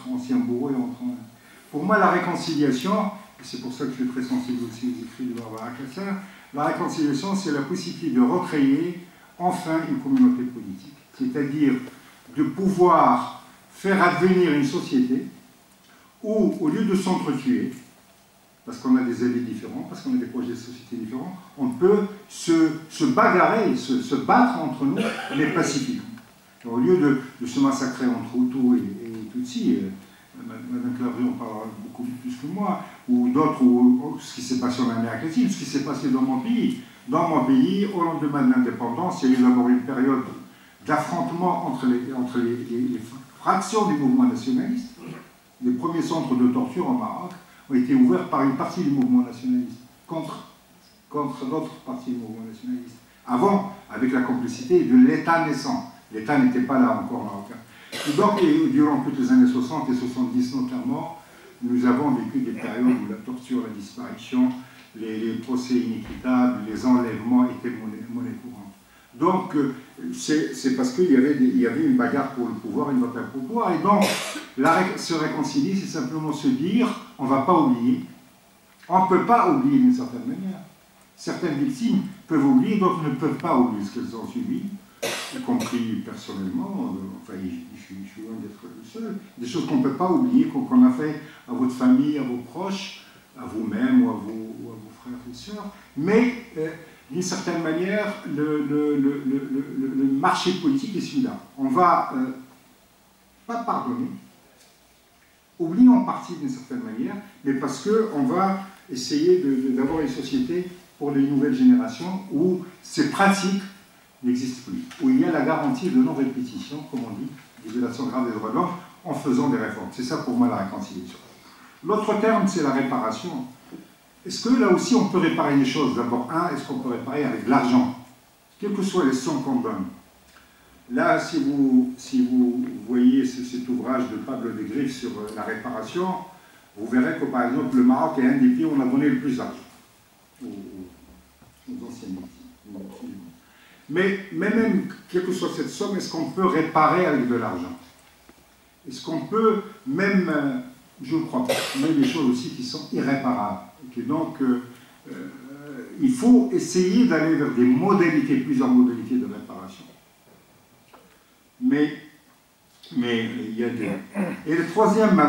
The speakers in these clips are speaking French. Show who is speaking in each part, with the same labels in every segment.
Speaker 1: entre anciens bourreaux et entre... Pour moi, la réconciliation, et c'est pour ça que je suis très sensible aussi aux écrits de Barbara Cassin, la réconciliation, c'est la possibilité de recréer enfin une communauté politique. C'est-à-dire de pouvoir faire advenir une société où, au lieu de s'entretuer, parce qu'on a des avis différents, parce qu'on a des projets de société différents, on peut se bagarrer, se battre entre nous, mais pacifiquement. Au lieu de se massacrer entre Hutus et Tutsis, Mme Clavry en parlera beaucoup plus que moi, ou d'autres, ou ce qui s'est passé en Amérique latine, ce qui s'est passé dans mon pays. Dans mon pays, au lendemain de l'indépendance, il y a eu d'abord une période d'affrontement entre les fractions du mouvement nationaliste. Les premiers centres de torture au Maroc ont été ouverts par une partie du mouvement nationaliste contre d'autres parties du mouvement nationaliste. Avant, avec la complicité de l'État naissant. L'État n'était pas là encore marocain. Et donc, durant toutes les années 60 et 70 notamment, nous avons vécu des périodes où la torture, la disparition, les procès inéquitables, les enlèvements étaient monnaie courante. Donc, c'est parce qu'il y avait une bagarre pour le pouvoir, une bataille pour le pouvoir. Et donc, se réconcilier, c'est simplement se dire, on ne va pas oublier. On ne peut pas oublier d'une certaine manière. Certaines victimes peuvent oublier, d'autres ne peuvent pas oublier ce qu'elles ont subi, y compris personnellement. Enfin, je suis loin d'être le seul. Des choses qu'on ne peut pas oublier, qu'on a fait à votre famille, à vos proches, à vous-même ou à vos frères et sœurs. Mais, d'une certaine manière, le marché politique est celui-là. On ne va pas pardonner, oublier en partie d'une certaine manière, mais parce qu'on va essayer d'avoir une société pour les nouvelles générations où ces pratiques n'existent plus, où il y a la garantie de non-répétition, comme on dit, des violations graves des droits de l'homme, en faisant des réformes. C'est ça pour moi la réconciliation. L'autre terme, c'est la réparation. Est-ce que là aussi on peut réparer les choses? D'abord, est-ce qu'on peut réparer avec de l'argent? Quelles que soient les sommes qu'on donne. Là, si vous voyez cet ouvrage de Pablo de Griff sur la réparation, vous verrez que par exemple le Maroc est un des pays où on a donné le plus d'argent aux anciennes victimes. Mais même, quelle que soit cette somme, est-ce qu'on peut réparer avec de l'argent? Est-ce qu'on peut même, je ne crois pas, mais des choses aussi qui sont irréparables. Et donc, il faut essayer d'aller vers des modalités, plusieurs modalités de réparation. Mais il y a des... Et le troisième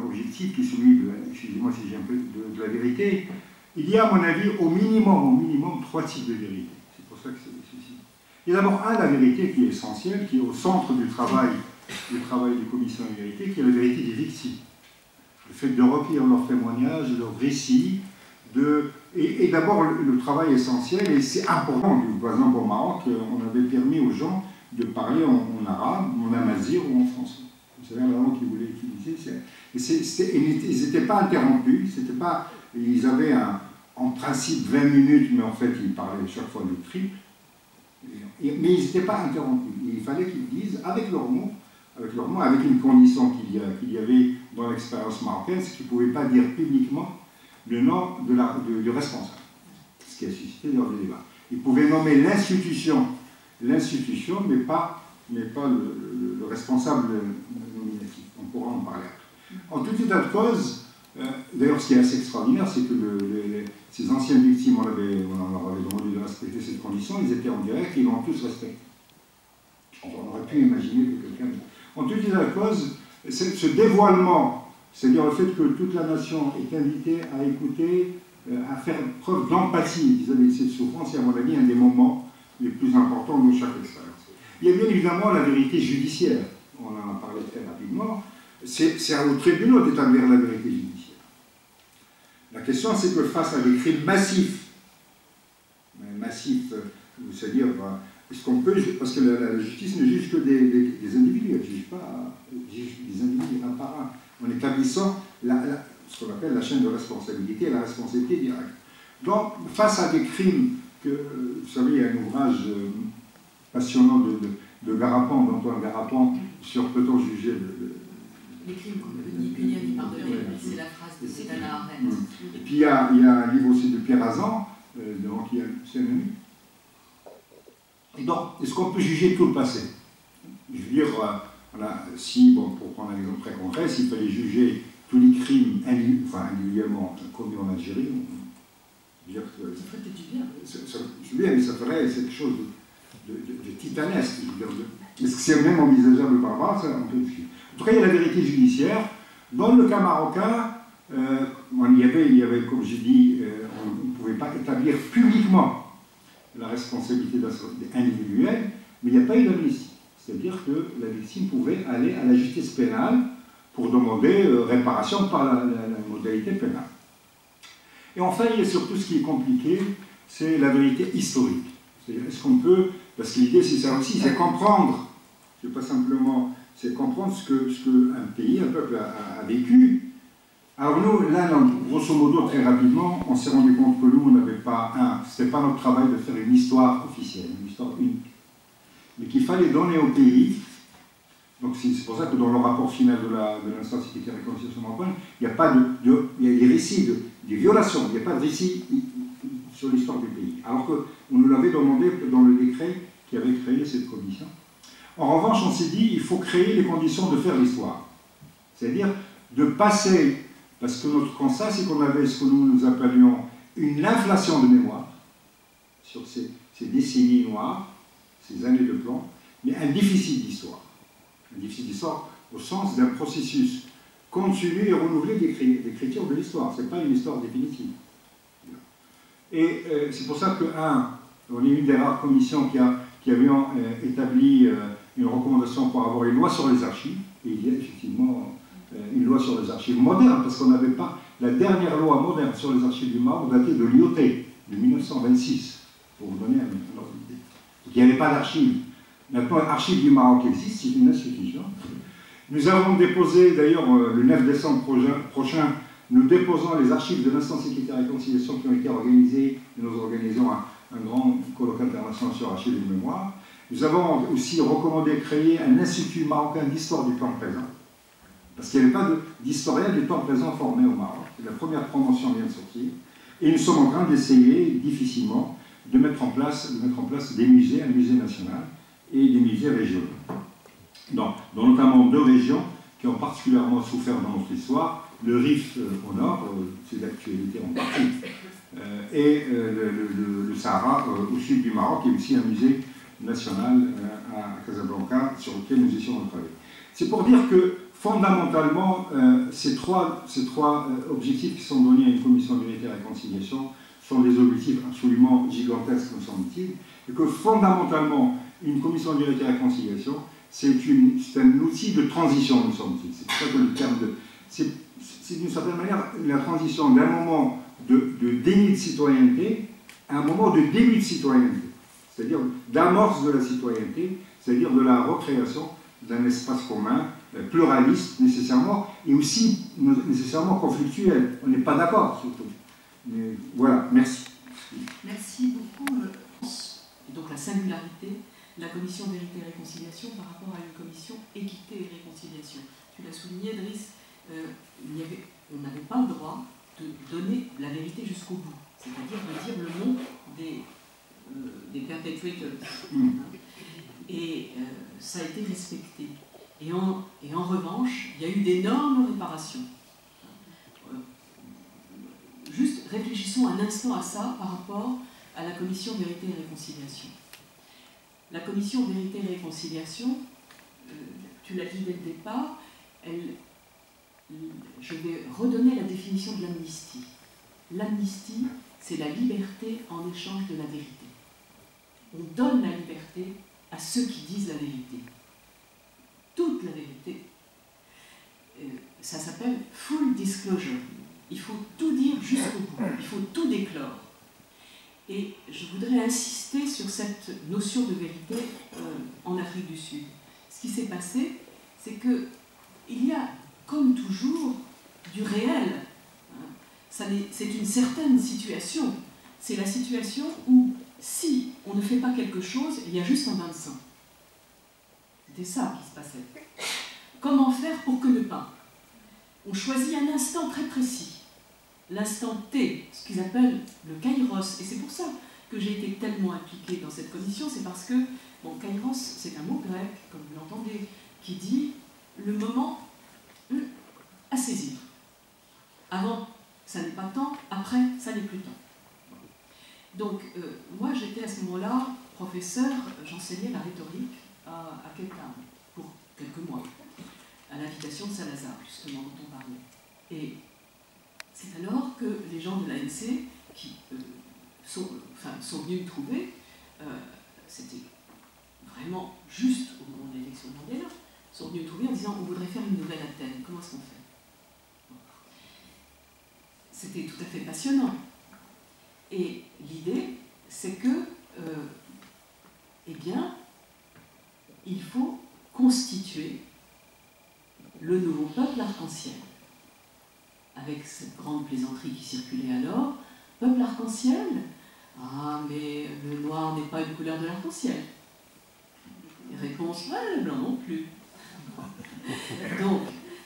Speaker 1: objectif, qui est celui de, excusez-moi si j'ai un peu de la vérité, il y a, à mon avis, au minimum, 3 types de vérité. C'est pour ça que c'est ceci. Il y a d'abord la vérité qui est essentielle, qui est au centre du travail des commissions de vérité, qui est la vérité des victimes. Le fait de recueillir leurs témoignages, leurs récits, et d'abord le travail essentiel, et c'est important, par exemple au Maroc, on avait permis aux gens de parler en arabe, en amazigh ou en français. Vous savez, la langue qu'ils voulaient utiliser. Ils n'étaient pas interrompus, ils avaient en principe 20 minutes, mais en fait ils parlaient chaque fois le triple. Mais ils n'étaient pas interrompus. Il fallait qu'ils disent avec leurs mots, avec une condition qu'il y avait dans l'expérience marocaine, c'est qu'ils ne pouvaient pas dire publiquement le nom du responsable, ce qui a suscité leur débat. Ils pouvaient nommer l'institution, mais pas le responsable nominatif. On pourra en parler après. En tout état de cause, d'ailleurs ce qui est assez extraordinaire, c'est que ces anciennes victimes, on leur avait demandé de respecter cette condition, ils étaient en direct et ils l'ont tous respecté. On aurait pu imaginer que quelqu'un... En tout état de cause, ce dévoilement, c'est-à-dire le fait que toute la nation est invitée à écouter, à faire preuve d'empathie vis-à-vis de cette souffrance, et à mon avis, un des moments les plus importants de chaque expérience. Il y a bien évidemment la vérité judiciaire, on en a parlé très rapidement, c'est aux tribunaux d'établir la vérité judiciaire. La question, c'est que face à des crimes massifs, c'est-à-dire, est-ce qu'on peut, parce que la justice ne juge que des individus, elle ne juge pas des individus un par un, en établissant ce qu'on appelle la chaîne de responsabilité et la responsabilité directe. Donc, face à des crimes, vous savez, il y a un ouvrage passionnant de Garapan, d'Antoine Garapan, sur peut-on juger
Speaker 2: les crimes punis et pardonnés, c'est la phrase de Cédana Arendt.
Speaker 1: Et puis il y a un livre aussi de Pierre Azan, c'est un ami. Et donc, est-ce qu'on peut juger tout le passé? Je veux dire, voilà, si, bon, pour prendre un exemple très concret, presse, il fallait juger tous les crimes individuellement commis en Algérie.
Speaker 2: Ça ferait peut-être du bien.
Speaker 1: C'est bien, mais ça ferait quelque chose de titanesque. Est-ce que c'est même envisageable par rapport à ça? En tout cas, il y a la vérité judiciaire. Dans le cas marocain, il y avait, comme j'ai dit, on ne pouvait pas établir publiquement la responsabilité individuelle, mais il n'y a pas eu d'amnistie. C'est-à-dire que la victime pouvait aller à la justice pénale pour demander réparation par la modalité pénale. Et enfin, il y a surtout ce qui est compliqué, c'est la vérité historique. C'est-à-dire, est-ce qu'on peut, parce que l'idée c'est ça aussi, c'est comprendre, c'est pas simplement, c'est comprendre ce qu'un pays, un peuple a vécu. Alors nous, là, grosso modo, très rapidement, on s'est rendu compte que nous, on n'avait pas, c'était pas notre travail de faire une histoire officielle, une histoire unique, mais qu'il fallait donner au pays. Donc c'est pour ça que dans le rapport final de l'instance équité et réconciliation marocaine, il n'y a pas il y a des récits des violations, il n'y a pas de récit sur l'histoire du pays. Alors qu'on nous l'avait demandé dans le décret qui avait créé cette commission. En revanche, on s'est dit, il faut créer les conditions de faire l'histoire. C'est-à-dire de passer, parce que notre constat, c'est qu'on avait ce que nous appelions une inflation de mémoire sur ces décennies noires, ces années de plomb, mais un déficit d'histoire. Un déficit d'histoire au sens d'un processus continu et renouvelé d'écriture de l'histoire. Ce n'est pas une histoire définitive. Et c'est pour ça on est une des rares commissions qui avions établi une recommandation pour avoir une loi sur les archives. Et il y a effectivement une loi sur les archives modernes, parce qu'on n'avait pas la dernière loi moderne sur les archives du Maroc datée de l'IOT, de 1926, pour vous donner un ordre d'idée. Il n'y avait pas d'archives. Maintenant, l'Archive du Maroc existe, c'est une institution. Nous avons déposé, d'ailleurs, le 9 décembre prochain, nous déposons les archives de l'instance équité et réconciliation qui ont été organisées, et nous organisons un grand colloque international sur archives et mémoire. Nous avons aussi recommandé de créer un institut marocain d'histoire du temps présent, parce qu'il n'y avait pas d'historien du temps présent formé au Maroc. La première promotion vient de sortir, et nous sommes en train d'essayer, difficilement, de mettre en place des musées, un musée national, et des musées régionaux. Dans notamment 2 régions qui ont particulièrement souffert dans notre histoire, le Rif au nord, c'est d'actualité en partie, et le Sahara au sud du Maroc, et aussi un musée national à Casablanca sur lequel nous essayons de travailler. C'est pour dire que fondamentalement, ces trois objectifs qui sont donnés à une commission d'unité et réconciliation sont des objectifs absolument gigantesques, me semble-t-il, et que fondamentalement, une commission d'unité et réconciliation, c'est un outil de transition, me semble-t-il. C'est pour ça que le terme de... C'est d'une certaine manière la transition d'un moment de déni de citoyenneté à un moment de début de citoyenneté. C'est-à-dire d'amorce de la citoyenneté, c'est-à-dire de la recréation d'un espace commun, pluraliste nécessairement, et aussi nécessairement conflictuel. On n'est pas d'accord, surtout. Mais voilà, merci.
Speaker 2: Merci beaucoup. Et donc la singularité de la commission vérité et réconciliation par rapport à une commission équité et réconciliation. Tu l'as souligné, Driss, on n'avait pas le droit de donner la vérité jusqu'au bout, c'est-à-dire de dire le nom des perpetrators. Et ça a été respecté. Et en revanche, il y a eu d'énormes réparations. Juste réfléchissons un instant à ça par rapport à la commission vérité et réconciliation. La commission vérité et réconciliation, tu l'as dit dès le départ, je vais redonner la définition de l'amnistie. L'amnistie, c'est la liberté en échange de la vérité. On donne la liberté à ceux qui disent la vérité. Toute la vérité. Ça s'appelle full disclosure. Il faut tout dire jusqu'au bout. Il faut tout déclore. Et je voudrais insister sur cette notion de vérité en Afrique du Sud. Ce qui s'est passé, c'est qu'il y a, comme toujours, du réel. C'est une certaine situation. C'est la situation où, si on ne fait pas quelque chose, il y a juste un bain de sang. C'était ça qui se passait. Comment faire pour que le pain? On choisit un instant très précis. L'instant T, ce qu'ils appellent le kairos. Et c'est pour ça que j'ai été tellement impliquée dans cette commission, c'est parce que, kairos, c'est un mot grec, comme vous l'entendez, qui dit le moment Avant, ça n'est pas tant, après, ça n'est plus tant. Donc, moi, j'étais à ce moment-là professeur, j'enseignais la rhétorique à Cape Town, pour quelques mois, à l'invitation de Salazar, justement, dont on parlait. Et c'est alors que les gens de l'ANC, qui sont venus me trouver, c'était vraiment juste au moment de l'élection de Mandela, sont venus me trouver en disant on voudrait faire une nouvelle Athènes, comment est-ce qu'on fait? C'était tout à fait passionnant. Et l'idée, c'est que, eh bien, il faut constituer le nouveau peuple arc-en-ciel. Avec cette grande plaisanterie qui circulait alors, peuple arc-en-ciel? Ah, mais le noir n'est pas une couleur de l'arc-en-ciel. Réponse, ouais, le blanc non plus. Donc,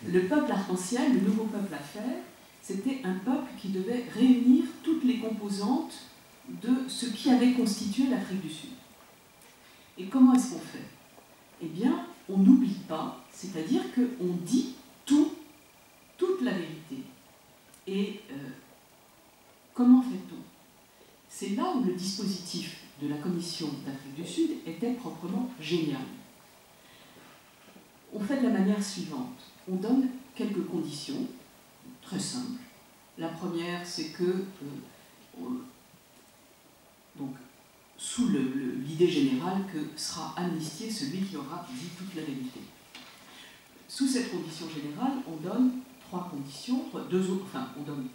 Speaker 2: le peuple arc-en-ciel, le nouveau peuple à faire, c'était un peuple qui devait réunir toutes les composantes de ce qui avait constitué l'Afrique du Sud. Et comment est-ce qu'on fait? Eh bien, on n'oublie pas, c'est-à-dire qu'on dit toute la vérité. Et comment fait-on? C'est là où le dispositif de la Commission d'Afrique du Sud était proprement génial. On fait de la manière suivante. On donne quelques conditions, très simples. La première, c'est que, donc, sous l'idée générale que sera amnistié celui qui aura dit toute la vérité. Sous cette condition générale, on donne trois conditions, deux autres, enfin, on donne,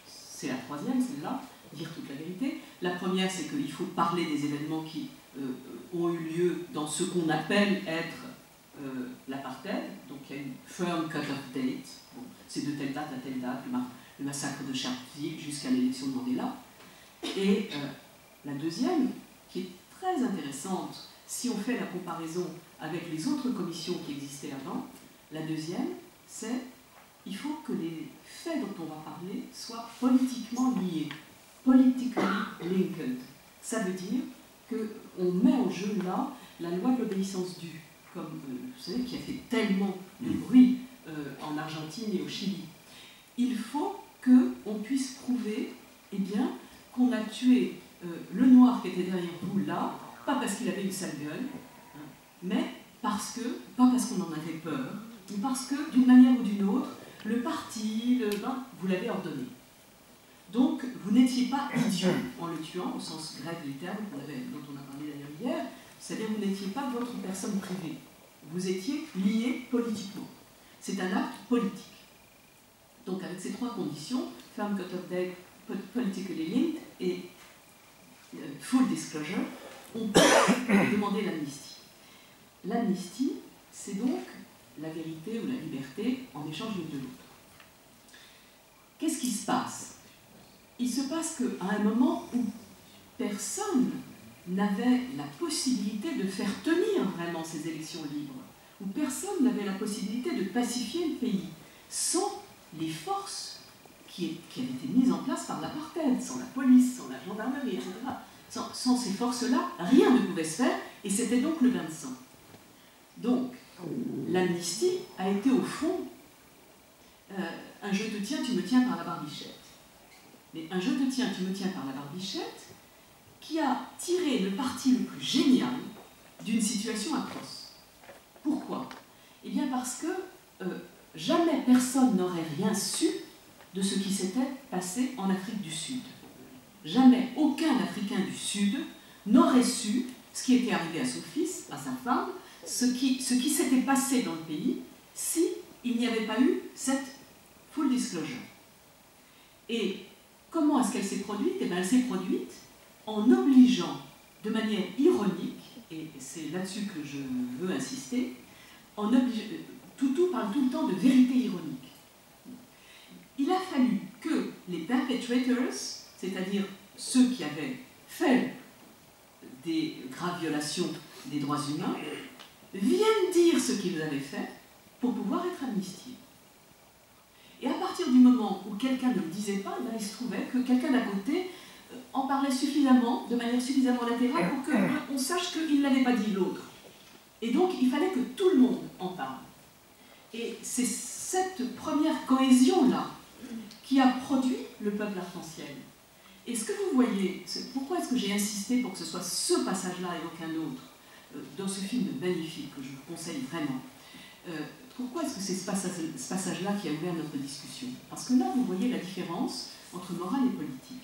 Speaker 2: c'est la troisième, celle-là, dire toute la vérité. La première, c'est qu'il faut parler des événements qui ont eu lieu dans ce qu'on appelle être l'apartheid. Donc il y a une firm cut-off date, bon, c'est de telle date à telle date, le massacre de Sharpeville jusqu'à l'élection de Mandela. Et la deuxième, qui est très intéressante, si on fait la comparaison avec les autres commissions qui existaient avant, la deuxième, c'est il faut que les faits dont on va parler soient politiquement liés, politically linked. Ça veut dire qu'on met en jeu là la loi de l'obéissance due, comme vous savez, qui a fait tellement de bruit en Argentine et au Chili. Il faut qu'on puisse prouver, eh bien, qu'on a tué le noir qui était derrière vous là, pas parce qu'il avait une sale gueule, hein, mais pas parce qu'on en avait peur, mais parce que d'une manière ou d'une autre, le parti, vous l'avez ordonné. Donc, vous n'étiez pas idiot en le tuant, au sens grec du terme, dont on a parlé d'ailleurs hier, c'est-à-dire que vous n'étiez pas votre personne privée. Vous étiez lié politiquement. C'est un acte politique. Donc, avec ces trois conditions, firm cut-off date, politically linked et full disclosure, on peut demander l'amnistie. L'amnistie, c'est donc la vérité ou la liberté en échange l'une de l'autre. Qu'est-ce qui se passe? Il se passe qu'à un moment où personne n'avait la possibilité de faire tenir vraiment ces élections libres, où personne n'avait la possibilité de pacifier le pays, sans les forces qui avaient été mises en place par l'apartheid, sans la police, sans la gendarmerie, etc. Sans ces forces-là, rien ne pouvait se faire, et c'était donc le bain de sang. Donc, l'amnistie a été au fond un je te tiens, tu me tiens par la barbichette. Mais un je te tiens, tu me tiens par la barbichette qui a tiré le parti le plus génial d'une situation atroce. Pourquoi? Eh bien parce que jamais personne n'aurait rien su de ce qui s'était passé en Afrique du Sud. Jamais aucun Africain du Sud n'aurait su ce qui était arrivé à son fils, à sa femme, ce qui s'était passé dans le pays si il n'y avait pas eu cette full disclosure. Et comment est-ce qu'elle s'est produite? Eh bien, elle s'est produite en obligeant de manière ironique, et c'est là-dessus que je veux insister, Tutu parle tout le temps de vérité ironique. Il a fallu que les perpetrators, c'est-à-dire ceux qui avaient fait des graves violations des droits humains, viennent dire ce qu'ils avaient fait pour pouvoir être amnistiés. Et à partir du moment où quelqu'un ne le disait pas, là, il se trouvait que quelqu'un d'à côté en parlait suffisamment, de manière suffisamment latérale, pour qu'on sache qu'il ne l'avait pas dit l'autre. Et donc, il fallait que tout le monde en parle. Et c'est cette première cohésion-là qui a produit le peuple arc-en-ciel. Et ce que vous voyez, pourquoi est-ce que j'ai insisté pour que ce soit ce passage-là et aucun autre dans ce film magnifique que je vous conseille vraiment. Pourquoi est-ce que c'est ce passage-là qui a ouvert notre discussion? Parce que là, vous voyez la différence entre morale et politique.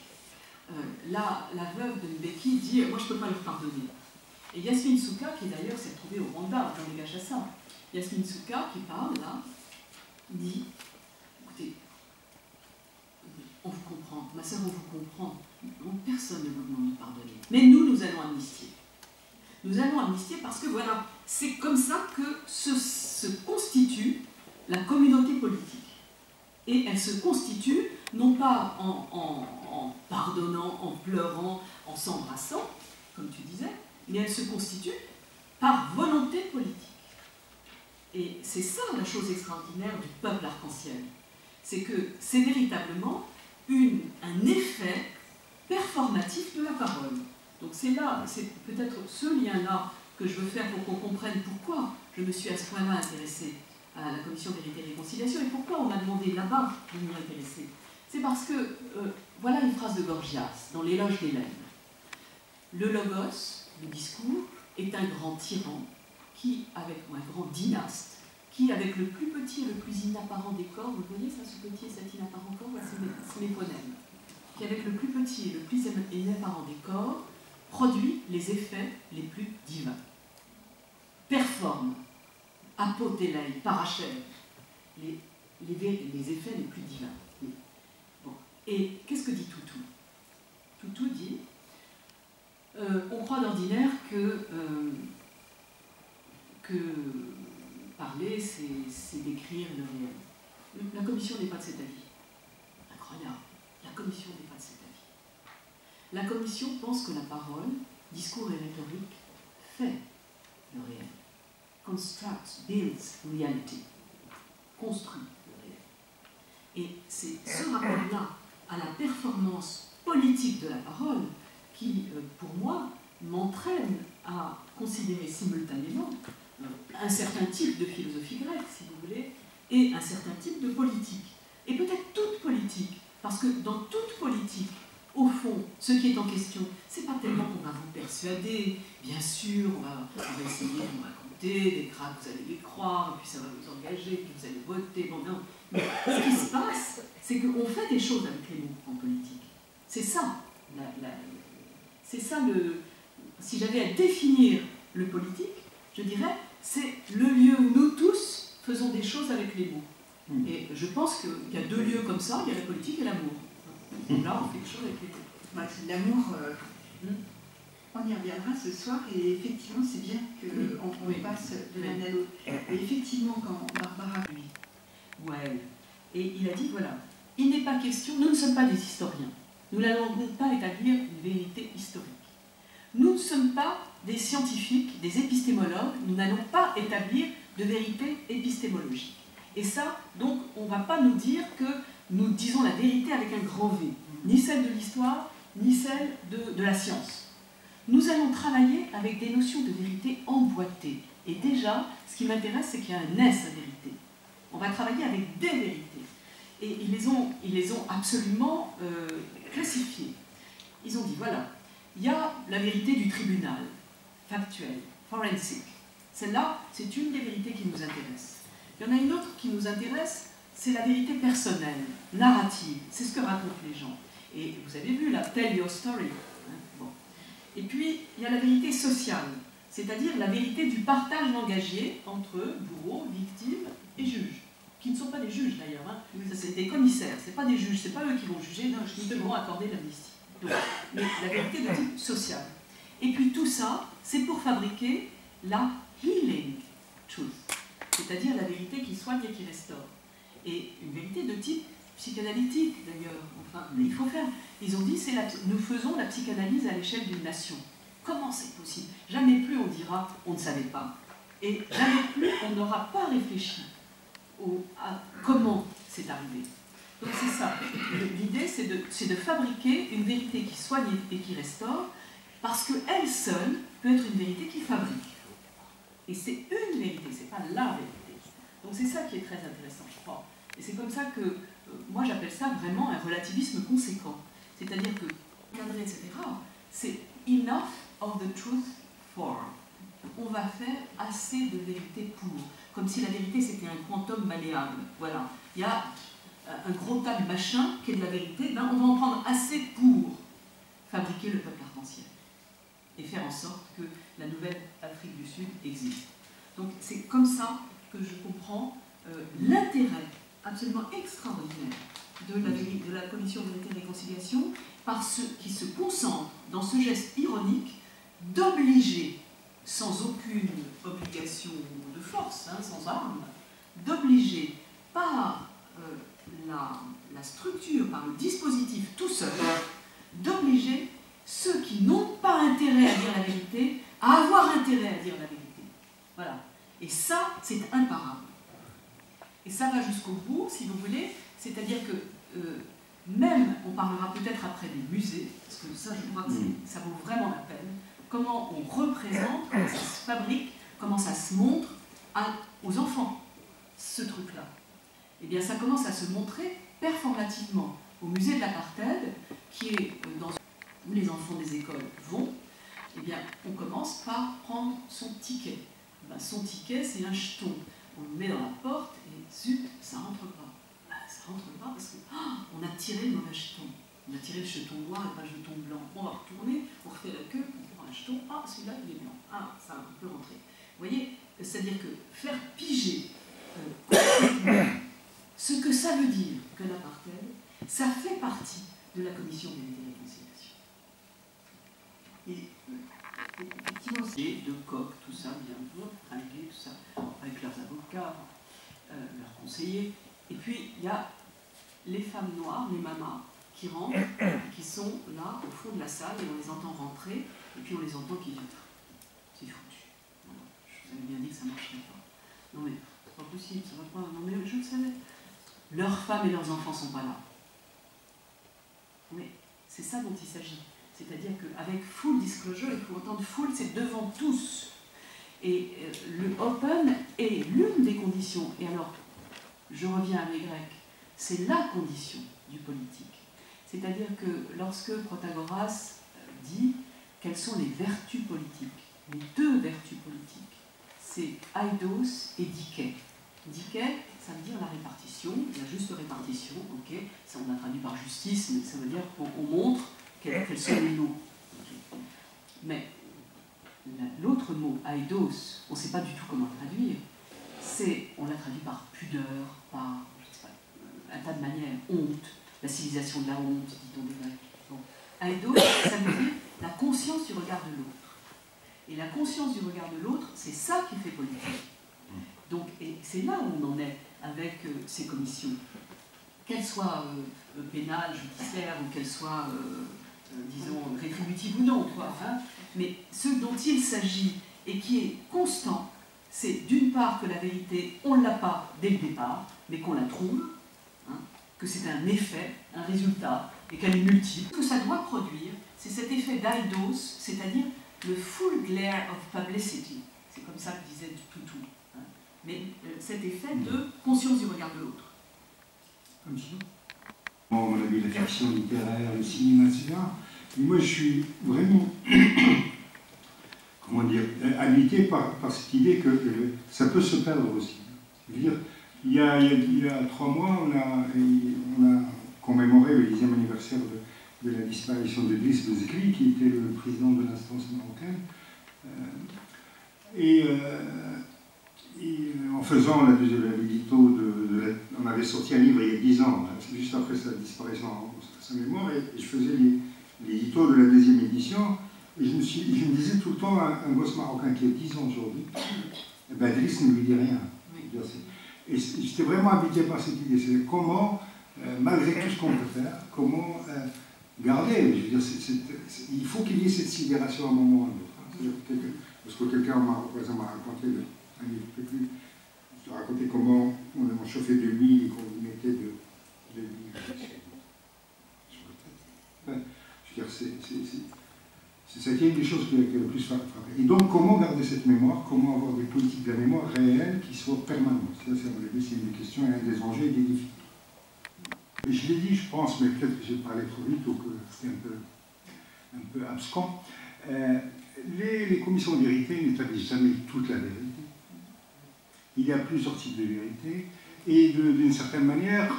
Speaker 2: Là, la veuve de Mbeki dit « moi je ne peux pas leur pardonner ». Et Yasmine Souka, qui d'ailleurs s'est retrouvée au Rwanda, dans les Gachassa, Yasmine Souka, qui parle là, dit « écoutez, on vous comprend, ma sœur, on vous comprend, personne ne vous demande de pardonner. Mais nous allons amnistier. Nous allons amnistier parce que voilà, c'est comme ça que se constitue la communauté politique. Et elle se constitue non pas en pardonnant, en pleurant, en s'embrassant, comme tu disais, mais elle se constitue par volonté politique. Et c'est ça la chose extraordinaire du peuple arc-en-ciel. C'est que c'est véritablement un effet performatif de la parole. Donc c'est là, c'est peut-être ce lien-là que je veux faire pour qu'on comprenne pourquoi je me suis à ce point-là intéressée à la commission Vérité et Réconciliation et pourquoi on m'a demandé là-bas de m'y intéresser. C'est parce que, voilà une phrase de Gorgias dans l'éloge d'Hélène. Le logos, le discours, est un grand tyran ou un grand dynaste, qui, avec le plus petit et le plus inapparent des corps, vous voyez ça, ce petit et cet inapparent corps, c'est mes phonèmes, qui, avec le plus petit et le plus inapparent des corps, produit les effets les plus divins. Performe, apotélèe, parachève, les effets les plus divins. Bon. Et qu'est-ce que dit Toutou? Toutou dit on croit d'ordinaire que parler, c'est décrire le réel. La commission n'est pas de cet avis. Incroyable. La commission n'est pas de cet avis. La commission pense que la parole, discours et rhétorique, fait le réel. Constructs, builds reality. Construit le réel. Et c'est ce rapport-là à la performance politique de la parole qui, pour moi, m'entraîne à considérer simultanément un certain type de philosophie grecque, si vous voulez, et un certain type de politique. Et peut-être toute politique, parce que dans toute politique, au fond, ce qui est en question, c'est pas tellement qu'on va vous persuader, bien sûr, on va essayer de vous raconter des crânes, vous allez les croire, puis ça va vous engager, puis vous allez voter, bon, non. Mais ce qui se passe, c'est qu'on fait des choses avec les mots en politique. C'est ça, c'est ça si j'avais à définir le politique, je dirais, c'est le lieu où nous tous faisons des choses avec les mots. Et je pense qu'il y a deux lieux comme ça, il y a la politique et l'amour. Là, on fait des choses avec les mots.
Speaker 3: L'amour, on y reviendra ce soir, et effectivement, c'est bien qu'on passe de l'un à l'autre. Et effectivement, quand Barbara...
Speaker 2: Ouais. Et il a dit, voilà, il n'est pas question, nous ne sommes pas des historiens. Nous n'allons pas établir une vérité historique. Nous ne sommes pas des scientifiques, des épistémologues, nous n'allons pas établir de vérité épistémologique. Et ça, donc, on ne va pas nous dire que nous disons la vérité avec un grand V, ni celle de l'histoire, ni celle de la science. Nous allons travailler avec des notions de vérité emboîtées. Et déjà, ce qui m'intéresse, c'est qu'il y a un S à vérité. On va travailler avec des vérités. Et ils les ont absolument classifiées. Ils ont dit, voilà, il y a la vérité du tribunal, factuelle, forensic. Celle-là, c'est une des vérités qui nous intéresse. Il y en a une autre qui nous intéresse, c'est la vérité personnelle, narrative. C'est ce que racontent les gens. Et vous avez vu, là, tell your story. Bon. Et puis, il y a la vérité sociale, c'est-à-dire la vérité du partage engagé entre bourreaux, victimes et juges, qui ne sont pas des juges d'ailleurs. Hein. C'est des commissaires, ce n'est pas des juges, ce n'est pas eux qui vont juger, non, ils devront accorder l'amnistie. Mais la vérité de type social. Et puis tout ça, c'est pour fabriquer la healing truth, c'est-à-dire la vérité qui soigne et qui restaure. Et une vérité de type psychanalytique d'ailleurs. Enfin, il faut faire. Ils ont dit, nous faisons la psychanalyse à l'échelle d'une nation. Comment c'est possible? Jamais plus on dira, on ne savait pas. Et jamais plus on n'aura pas réfléchi à comment c'est arrivé. Donc c'est ça. L'idée, c'est de fabriquer une vérité qui soigne et qui restaure, parce qu'elle seule peut être une vérité qui fabrique. Et c'est une vérité, c'est pas la vérité. Donc c'est ça qui est très intéressant, je crois. Et c'est comme ça que, moi j'appelle ça vraiment un relativisme conséquent. C'est-à-dire que, cadrer, etc., c'est enough of the truth for. On va faire assez de vérité pour. Comme si la vérité c'était un quantum malléable. Voilà. Il y a un gros tas de machin qui est de la vérité, ben, on va en prendre assez pour fabriquer le peuple arc-en-ciel et faire en sorte que la nouvelle Afrique du Sud existe. Donc c'est comme ça que je comprends l'intérêt absolument extraordinaire de la commission Vérité et Réconciliation, parce qui se concentre dans ce geste ironique d'obliger, sans aucune obligation de force, hein, sans armes, d'obliger par la structure, par le dispositif tout seul, d'obliger ceux qui n'ont pas intérêt à dire la vérité à avoir intérêt à dire la vérité. Voilà. Et ça, c'est imparable. Et ça va jusqu'au bout, si vous voulez, c'est-à-dire que même, on parlera peut-être après des musées, parce que ça, je crois que ça vaut vraiment la peine, comment on représente, comment ça se fabrique, comment ça se montre aux enfants, ce truc-là. Eh bien, ça commence à se montrer performativement au musée de l'apartheid, qui est où les enfants des écoles vont. Eh bien, on commence par prendre son ticket. Ben, son ticket, c'est un jeton. On le met dans la porte et zut, ça rentre pas. Ben, ça rentre pas parce qu'on a tiré le mauvais jeton. On a tiré le jeton noir et pas le jeton blanc. On va retourner, on refait la queue, on prend un jeton. Ah, celui-là, il est blanc. Ah, ça peut rentrer. Vous voyez, c'est-à-dire que faire piger ce que ça veut dire que l'apartheid, ça fait partie de la commission Vérité et Réconciliation. Et effectivement, c'est de coq, tout ça, bien réglé, tout ça, avec leurs avocats, leurs conseillers. Et puis, il y a les femmes noires, les mamas, qui rentrent, qui sont là, au fond de la salle, et on les entend rentrer, et puis on les entend qui viennent. C'est foutu. Voilà. Je vous avais bien dit que ça ne marcherait pas. Non mais, c'est pas possible, ça va pas. Non mais, je le savais. Leurs femmes et leurs enfants ne sont pas là. Mais c'est ça dont il s'agit. C'est-à-dire qu'avec full disclosure, il faut entendre full, c'est devant tous. Et le open est l'une des conditions. Et alors, je reviens à mes Grecs, c'est la condition du politique. C'est-à-dire que lorsque Protagoras dit quelles sont les vertus politiques, les deux vertus politiques, c'est eidos et dike. Dike, ça veut dire la répartition, la juste répartition, ok, ça on a traduit par justice, mais ça veut dire qu'on montre quels sont les lots. Okay. Mais l'autre mot, eidos, on ne sait pas du tout comment le traduire, on l'a traduit par pudeur, par je sais pas, un tas de manières, honte, la civilisation de la honte, dit-on des Grecs. Bon. Eidos, ça veut dire la conscience du regard de l'autre. Et la conscience du regard de l'autre, c'est ça qui fait politique. Donc, et c'est là où on en est avec ces commissions. Qu'elles soient pénales, judiciaires, ou qu'elles soient, disons, rétributives ou non, quoi, hein. Mais ce dont il s'agit, et qui est constant, c'est d'une part que la vérité, on ne l'a pas dès le départ, mais qu'on la trouve, hein, que c'est un effet, un résultat, et qu'elle est multiple. Ce que ça doit produire, c'est cet effet d'eidos, c'est-à-dire le full glare of publicity. C'est comme ça que disait Tutu. Hein. Mais cet effet de conscience du regard de l'autre.
Speaker 1: On a vu la fiction littéraire, le cinéma, etc. Mais moi, je suis vraiment, comment dire, habité par cette idée que ça peut se perdre aussi. Je veux dire, il y a 3 mois, on a commémoré le 10e anniversaire de la disparition de Driss Bezekri, qui était le président de l'instance marocaine. Et en faisant l'édito on avait sorti un livre il y a 10 ans, juste après sa disparition, sa mémoire, et je faisais l'édito de la 2e édition, et je me disais tout le temps, un gosse marocain qui a 10 ans aujourd'hui, eh ben Driss ne lui dit rien. Oui. Et j'étais vraiment habité par cette idée, c'est comment, malgré tout ce qu'on peut faire, comment garder, je veux dire, il faut qu'il y ait cette sidération à un moment ou à un autre. Hein. Parce que quelqu'un m'a raconté, un livre plus, je racontais comment on chauffait de l'huile et qu'on mettait de l'huile sur la tête. Je veux dire, c'est ça qui est une des choses qui est le plus frappé. Et donc, comment garder cette mémoire, comment avoir des politiques de la mémoire réelles qui soient permanentes. Ça, c'est une des questions et un des enjeux et des défis. je l'ai dit, je pense, mais peut-être que j'ai parlé trop vite ou que c'était un peu abscon. Les commissions de vérité n'établissent jamais toute la vérité. Il y a plusieurs types de vérité. Et d'une certaine manière,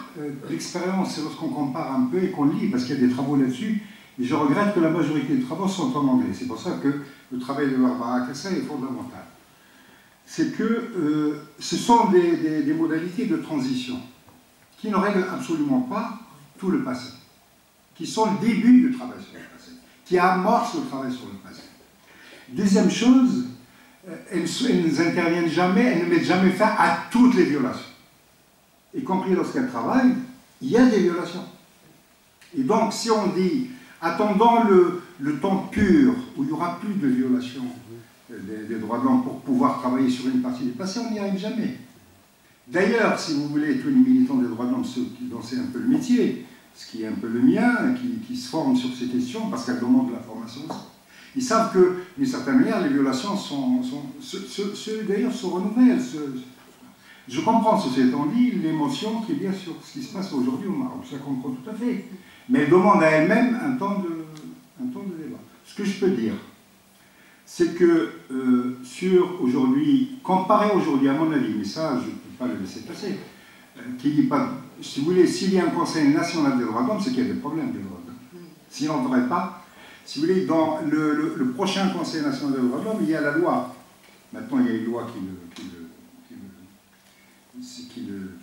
Speaker 1: l'expérience, c'est lorsqu'on compare un peu et qu'on lit, parce qu'il y a des travaux là-dessus. Et je regrette que la majorité des travaux sont en anglais. C'est pour ça que le travail de Barbara Cassin est fondamental. C'est que ce sont des modalités de transition qui ne règlent absolument pas tout le passé, qui sont le début du travail sur le passé, qui amorcent le travail sur le passé. Deuxième chose, elles n'interviennent jamais, elles ne mettent jamais fin à toutes les violations. Y compris lorsqu'elles travaillent, il y a des violations. Et donc, si on dit, attendons le temps pur, où il n'y aura plus de violations des droits de l'homme pour pouvoir travailler sur une partie du passé, on n'y arrive jamais. D'ailleurs, si vous voulez, tous les militants des droits de l'homme, ceux dont c'est un peu le métier, ce qui est un peu le mien, qui se forment sur ces questions, parce qu'elles demandent de la formation aussi, ils savent que, d'une certaine manière, les violations d'ailleurs se renouvellent. Je comprends, ceci étant dit, l'émotion qu'il y a sur ce qui se passe aujourd'hui au Maroc. Je la comprends tout à fait. Mais elle demande à elle-même un temps de débat. Ce que je peux dire, c'est que sur aujourd'hui, comparé aujourd'hui, à mon avis, mais ça, je ne peux pas le laisser passer, qu'il n'y ait pas, si vous voulez, s'il y a un Conseil national des droits de l'homme, c'est qu'il y a des problèmes des droits de l'homme. Sinon, on ne devrait pas. Si vous voulez, dans le prochain Conseil national des droits de l'homme, il y a la loi. Maintenant, il y a une loi qui le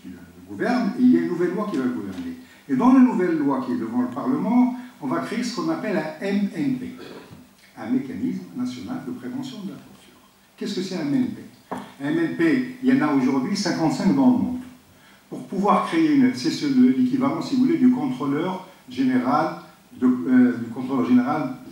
Speaker 1: gouverne, et il y a une nouvelle loi qui va le gouverner. Et dans la nouvelle loi qui est devant le Parlement, on va créer ce qu'on appelle un MNP, un mécanisme national de prévention de la torture. Qu'est-ce que c'est un MNP? Un MNP, il y en a aujourd'hui 55 dans le monde. Pour pouvoir créer c'est l'équivalent, si vous voulez, du contrôleur général des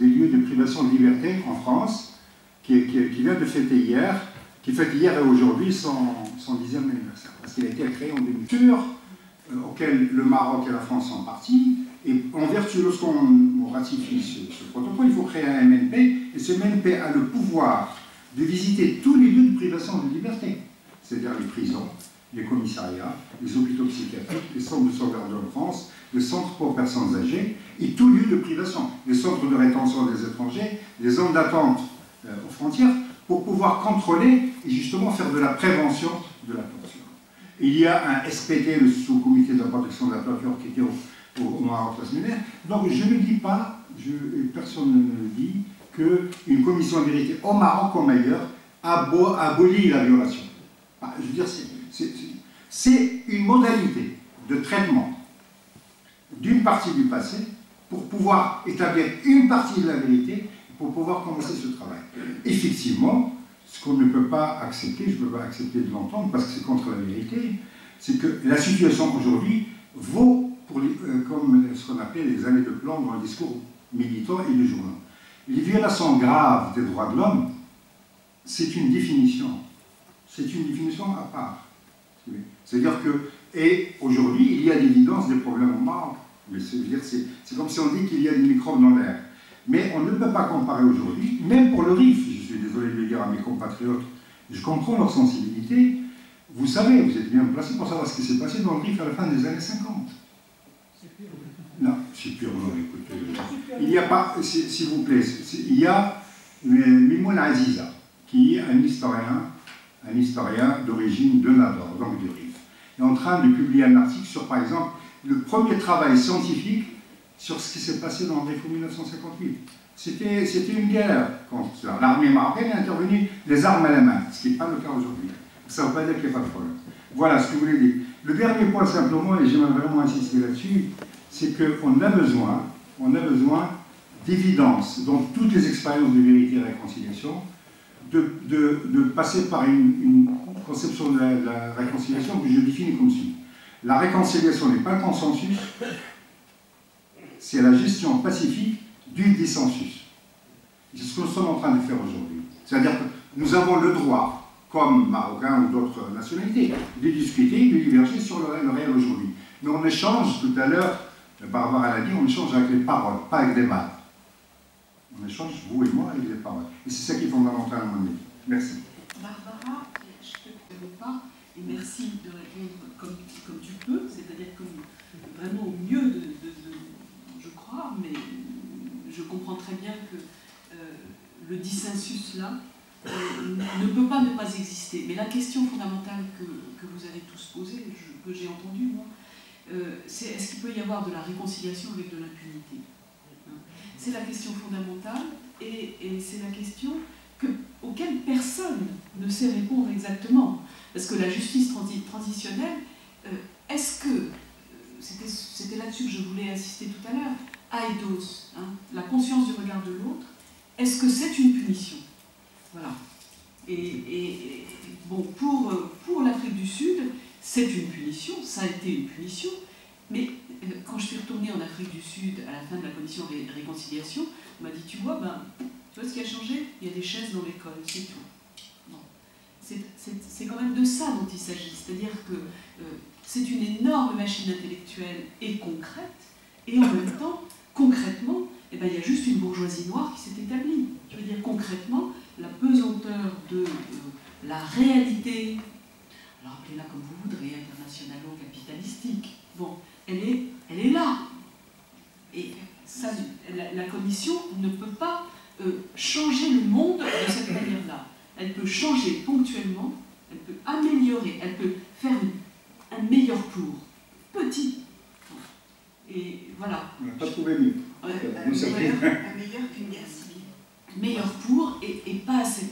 Speaker 1: lieux de privation de liberté en France, qui vient de fêter hier, qui fête hier et aujourd'hui son 10e anniversaire, parce qu'il a été créé en 2000, auquel le Maroc et la France sont partis, et en vertu, lorsqu'on ratifie ce protocole, il faut créer un MNP, et ce MNP a le pouvoir de visiter tous les lieux de privation de liberté, c'est-à-dire les prisons, les commissariats, les hôpitaux psychiatriques, les centres de sauvegarde de l'enfance, les centres pour personnes âgées, et tout lieu de privation, les centres de rétention des étrangers, les zones d'attente aux frontières, pour pouvoir contrôler et justement faire de la prévention de la torture. Il y a un SPT, le sous-comité de la protection de la torture, qui était au Maroc la semaine dernière. Donc je ne dis pas, et personne ne me dit, qu'une commission de vérité au Maroc comme ailleurs abolit la violation. Je veux dire, c'est une modalité de traitement d'une partie du passé pour pouvoir établir une partie de la vérité, pour pouvoir commencer ce travail. Effectivement, ce qu'on ne peut pas accepter, je ne peux pas accepter de l'entendre parce que c'est contre la vérité, c'est que la situation aujourd'hui vaut pour comme ce qu'on appelle les années de plomb dans le discours militant et du journal. Les violations graves des droits de l'homme, c'est une définition. C'est une définition à part. C'est-à-dire que, et aujourd'hui, il y a l'évidence des problèmes au Maroc. Mais c'est comme si on dit qu'il y a des microbes dans l'air. Mais on ne peut pas comparer aujourd'hui, même pour le RIF, je suis désolé de le dire à mes compatriotes, je comprends leur sensibilité. Vous savez, vous êtes bien placé pour savoir ce qui s'est passé dans le RIF à la fin des années 50. Non, c'est pur, non, écoutez. Il n'y a pas, s'il vous plaît, il y a Mimoun Aziza, qui est un historien d'origine de Nador, donc du RIF, est en train de publier un article sur, par exemple, le premier travail scientifique sur ce qui s'est passé dans le RIF en 1958. C'était une guerre quand l'armée marocaine est intervenue les armes à la main, ce qui n'est pas le cas aujourd'hui. Ça ne veut pas dire qu'il n'y a pas de problème. Voilà ce que je voulais dire. Le dernier point simplement, et j'aimerais vraiment insister là-dessus, c'est qu'on a besoin d'évidence dans toutes les expériences de vérité et de réconciliation, de passer par une conception de la réconciliation que je définis comme suit. La réconciliation n'est pas le consensus, c'est la gestion pacifique du dissensus. C'est ce que nous sommes en train de faire aujourd'hui. C'est-à-dire que nous avons le droit, comme Marocains ou d'autres nationalités, de discuter, de diverger sur le réel aujourd'hui. Mais on échange, tout à l'heure, Barbara l'a dit, on échange avec les paroles, pas avec des balles. On échange, vous et moi, avec les paroles. Et c'est ça qui est fondamental à mon avis. Merci.
Speaker 3: Barbara, je ne peux pas,
Speaker 2: et merci de répondre comme tu peux, c'est-à-dire vraiment au mieux je crois, mais je comprends très bien que le dissensus là ne peut pas ne pas exister. Mais la question fondamentale que vous avez tous posée, que j'ai entendue moi, c'est est-ce qu'il peut y avoir de la réconciliation avec de l'impunité? C'est la question fondamentale et c'est la question auquel personne ne sait répondre exactement. Parce que la justice transitionnelle, est-ce que, c'était là-dessus que je voulais insister tout à l'heure, aidos, la conscience du regard de l'autre, est-ce que c'est une punition? Voilà. Et bon, pour l'Afrique du Sud, c'est une punition, ça a été une punition, mais quand je suis retournée en Afrique du Sud à la fin de la commission de réconciliation, on m'a dit, tu vois ce qui a changé? Il y a des chaises dans l'école, c'est tout. Bon. C'est quand même de ça dont il s'agit, c'est-à-dire que c'est une énorme machine intellectuelle et concrète, et en même temps, concrètement, il y a juste une bourgeoisie noire qui s'est établie. Je veux dire, concrètement, la pesanteur de la réalité, alors appelez-la comme vous voudrez, internationalo-capitalistique, bon, elle est là. Et ça, la Commission ne peut pas changer le monde de cette manière-là. Elle peut changer ponctuellement, elle peut améliorer, elle peut faire un meilleur pour. Petit. Et voilà.
Speaker 1: On n'a pas trouvé mieux.
Speaker 3: Un meilleur qu'une guerre civile.
Speaker 2: Meilleur pour et pas assez